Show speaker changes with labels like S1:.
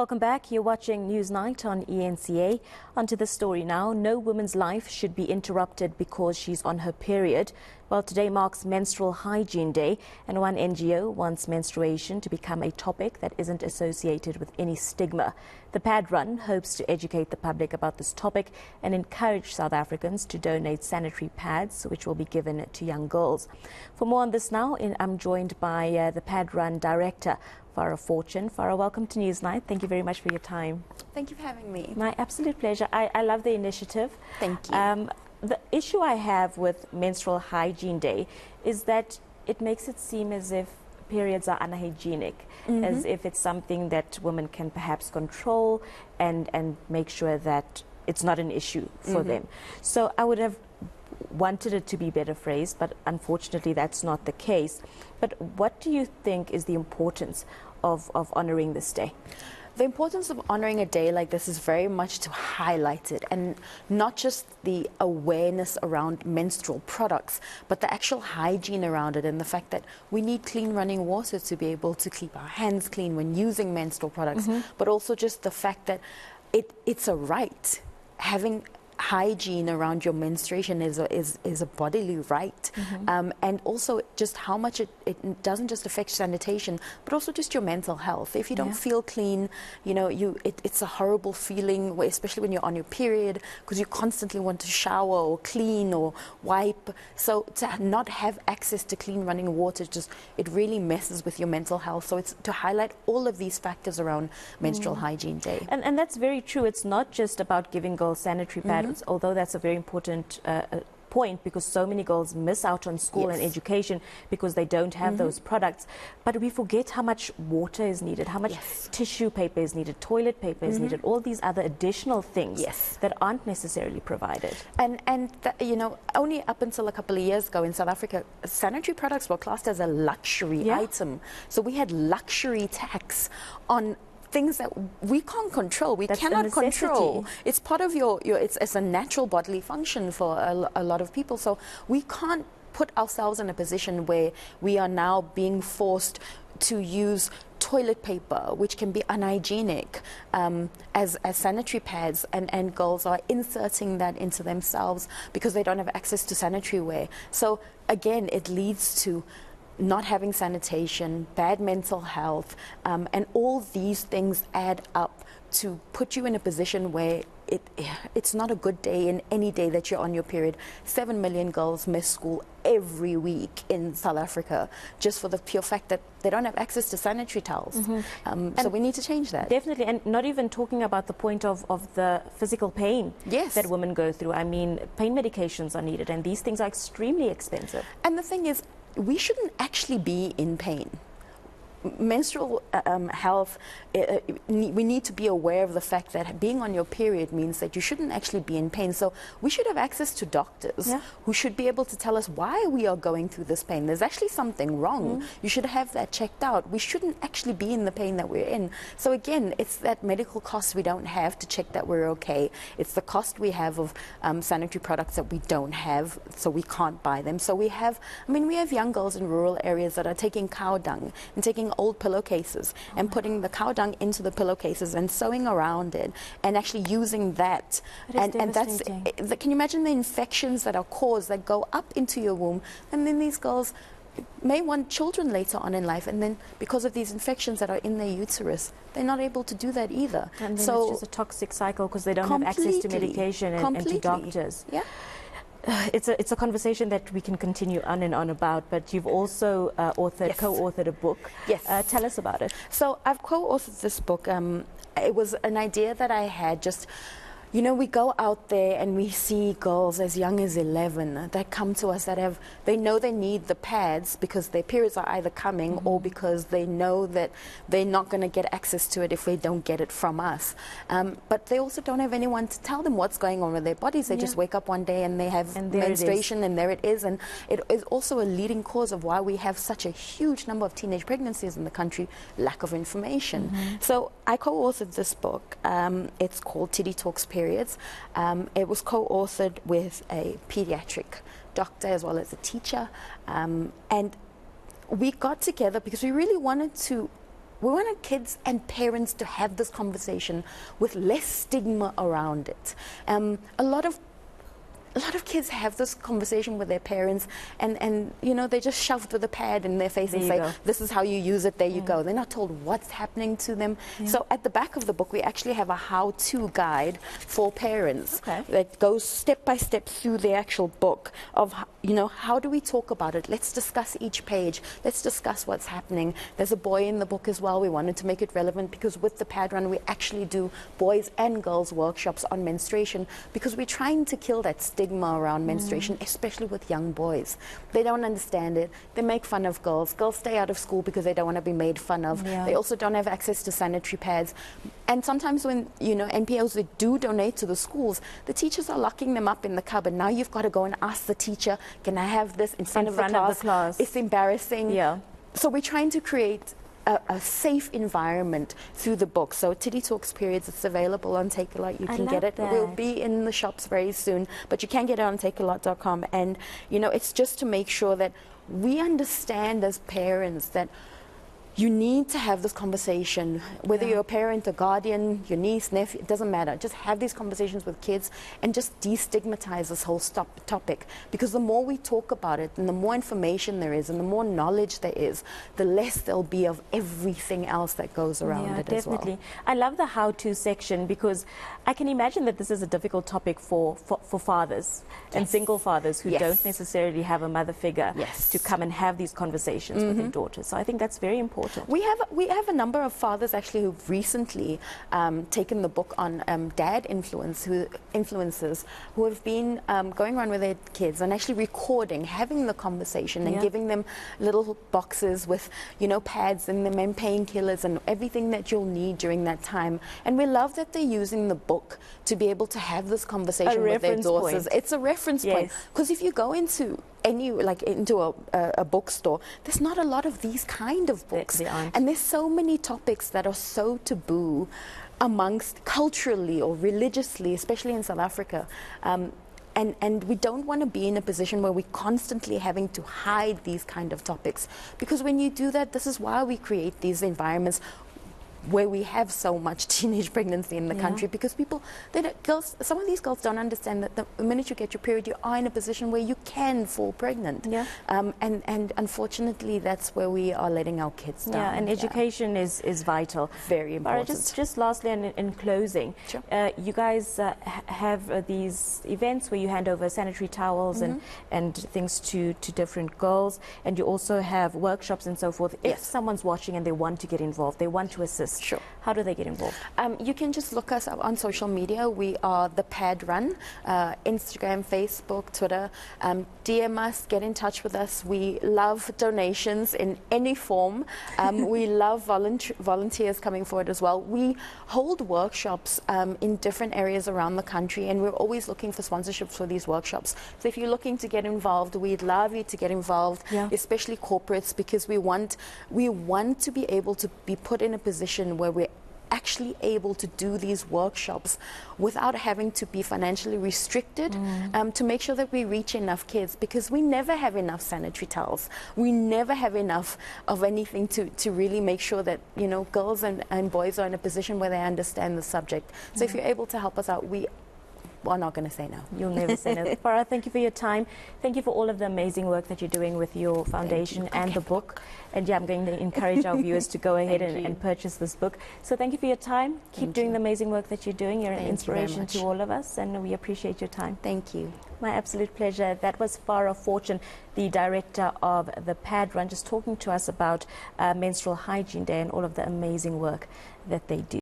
S1: Welcome back. You're watching Newsnight on ENCA. Onto the story now. No woman's life should be interrupted because she's on her period. Well, today marks Menstrual Hygiene Day, and one NGO wants menstruation to become a topic that isn't associated with any stigma. The pad run hopes to educate the public about this topic and encourage South Africans to donate sanitary pads, which will be given to young girls. For more on this now, I'm joined by the pad run director, Farah Fortune. Farah, welcome to Newsnight. Thank you very much for your time.
S2: Thank you for having me.
S1: My absolute pleasure. I love the initiative.
S2: Thank you.
S1: The issue I have with Menstrual Hygiene Day is that it makes it seem as if periods are unhygienic, as if it's something that women can perhaps control and make sure that it's not an issue for them. So I would have wanted it to be better phrased, but unfortunately that's not the case. But what do you think is the importance of honouring this day?
S2: The importance of honouring a day like this is very much to highlight it, and not just the awareness around menstrual products, but the actual hygiene around it, and the fact that we need clean running water to be able to keep our hands clean when using menstrual products, but also just the fact that it's a right. Having hygiene around your menstruation is a bodily right, and also just how much it doesn't just affect sanitation, but also just your mental health. If you don't feel clean, you know, it's a horrible feeling, especially when you're on your period, because you constantly want to shower or clean or wipe. So to not have access to clean running water, it really messes with your mental health. So it's to highlight all of these factors around Menstrual Hygiene Day.
S1: And that's very true. It's not just about giving girls sanitary pads, although that's a very important point, because so many girls miss out on school and education because they don't have those products. But we forget how much water is needed, how much tissue paper is needed, toilet paper is needed, all these other additional things that aren't necessarily provided.
S2: And you know, only up until a couple of years ago in South Africa, sanitary products were classed as a luxury item. So we had luxury tax on things that we can't control, we cannot control. It's part of it's a natural bodily function for a lot of people. So we can't put ourselves in a position where we are now being forced to use toilet paper, which can be unhygienic, as sanitary pads, and girls are inserting that into themselves because they don't have access to sanitary wear. So again, it leads to not having sanitation, bad mental health, and all these things add up to put you in a position where it's not a good day in any day that you're on your period. 7 million girls miss school every week in South Africa just for the pure fact that they don't have access to sanitary towels. So we need to change that.
S1: Definitely, and not even talking about the point of the physical pain that women go through. I mean, pain medications are needed, and these things are extremely expensive.
S2: And the thing is, we shouldn't actually be in pain. Menstrual health, we need to be aware of the fact that being on your period means that you shouldn't actually be in pain. So we should have access to doctors who should be able to tell us why we are going through this pain. There's actually something wrong. You should have that checked out. We shouldn't actually be in the pain that we're in. So again, it's that medical cost we don't have to check that we're okay. It's the cost we have of sanitary products that we don't have, so we can't buy them. So we have young girls in rural areas that are taking cow dung and taking old pillowcases and putting the cow dung into the pillowcases and sewing around it and actually using that. And that's, can you imagine the infections that are caused that go up into your womb? And then these girls may want children later on in life, and then because of these infections that are in their uterus, they're not able to do that either.
S1: And then it's just a toxic cycle because they don't have access to medication and to doctors. It's a conversation that we can continue on and on about, but you've also co-authored a book. Tell us about it.
S2: So I've co-authored this book. It was an idea that I had just... You know, we go out there and we see girls as young as 11 that come to us that they know they need the pads because their periods are either coming or because they know that they're not going to get access to it if they don't get it from us. But they also don't have anyone to tell them what's going on with their bodies. They just wake up one day and they have menstruation, and there it is. And it is also a leading cause of why we have such a huge number of teenage pregnancies in the country, lack of information. So I co-authored this book. It's called Tiddy Talks Periods. It was co-authored with a pediatric doctor as well as a teacher, and we got together because we really wanted to kids and parents to have this conversation with less stigma around it. A lot of kids have this conversation with their parents, and you know, they just shoved with a pad in their face and say, this is how you use it, there you go. They're not told what's happening to them. So at the back of the book, we actually have a how-to guide for parents that goes step by step through the actual book of, you know, how do we talk about it? Let's discuss each page. Let's discuss what's happening. There's a boy in the book as well. We wanted to make it relevant because with the pad run, we actually do boys and girls workshops on menstruation, because we're trying to kill that stigma around menstruation, especially with young boys. They don't understand it. They make fun of girls. Girls stay out of school because they don't want to be made fun of. They also don't have access to sanitary pads. And sometimes when, you know, NPOs that do donate to the schools, the teachers are locking them up in the cupboard. Now you've got to go and ask the teacher, can I have this in front of the class? It's embarrassing. So we're trying to create a safe environment through the book. So Titty Talks Periods, it's available on Takealot. You can get it. It will be in the shops very soon, but you can get it on takealot.com. And, you know, it's just to make sure that we understand as parents that you need to have this conversation, whether you're a parent, a guardian, your niece, nephew, it doesn't matter. Just have these conversations with kids and just destigmatize this whole topic. Because the more we talk about it and the more information there is and the more knowledge there is, the less there'll be of everything else that goes around it as well.
S1: Definitely. I love the how-to section, because I can imagine that this is a difficult topic for fathers and single fathers who don't necessarily have a mother figure to come and have these conversations with their daughters. So I think that's very important.
S2: We have a number of fathers actually who've recently taken the book on dad influencers who have been going around with their kids and actually recording, having the conversation and giving them little boxes with, you know, pads in them and painkillers and everything that you'll need during that time. And we love that they're using the book to be able to have this conversation with their daughters. It's a reference point, because if you go into a bookstore, there's not a lot of these kind of books, and there's so many topics that are so taboo amongst culturally or religiously, especially in South Africa. And we don't want to be in a position where we're constantly having to hide these kind of topics, because when you do that, this is why we create these environments where we have so much teenage pregnancy in the country, because some of these girls don't understand that the minute you get your period, you are in a position where you can fall pregnant. And unfortunately, that's where we are letting our kids down.
S1: And education is vital.
S2: Very important.
S1: Just lastly, and in closing, you guys have these events where you hand over sanitary towels and things to different girls, and you also have workshops and so forth. If someone's watching and they want to get involved, they want to assist, how do they get involved?
S2: You can just look us up on social media. We are the Pad Run, Instagram, Facebook, Twitter. DM us, get in touch with us. We love donations in any form. We love volunteers coming forward as well. We hold workshops in different areas around the country, and we're always looking for sponsorships for these workshops. So if you're looking to get involved, we'd love you to get involved, especially corporates, because we want to be able to be put in a position where we're actually able to do these workshops without having to be financially restricted, to make sure that we reach enough kids, because we never have enough sanitary towels. We never have enough of anything to really make sure that, you know, girls and boys are in a position where they understand the subject. So if you're able to help us out, we're not going to say no.
S1: You'll never say no. Farah, thank you for your time. Thank you for all of the amazing work that you're doing with your foundation and the book. And I'm going to encourage our viewers to go ahead and purchase this book. So thank you for your time. Keep doing the amazing work that you're doing. You're an inspiration to all of us, and we appreciate your time.
S2: Thank you.
S1: My absolute pleasure. That was Farah Fortune, the director of the Pad Run, just talking to us about Menstrual Hygiene Day and all of the amazing work that they do.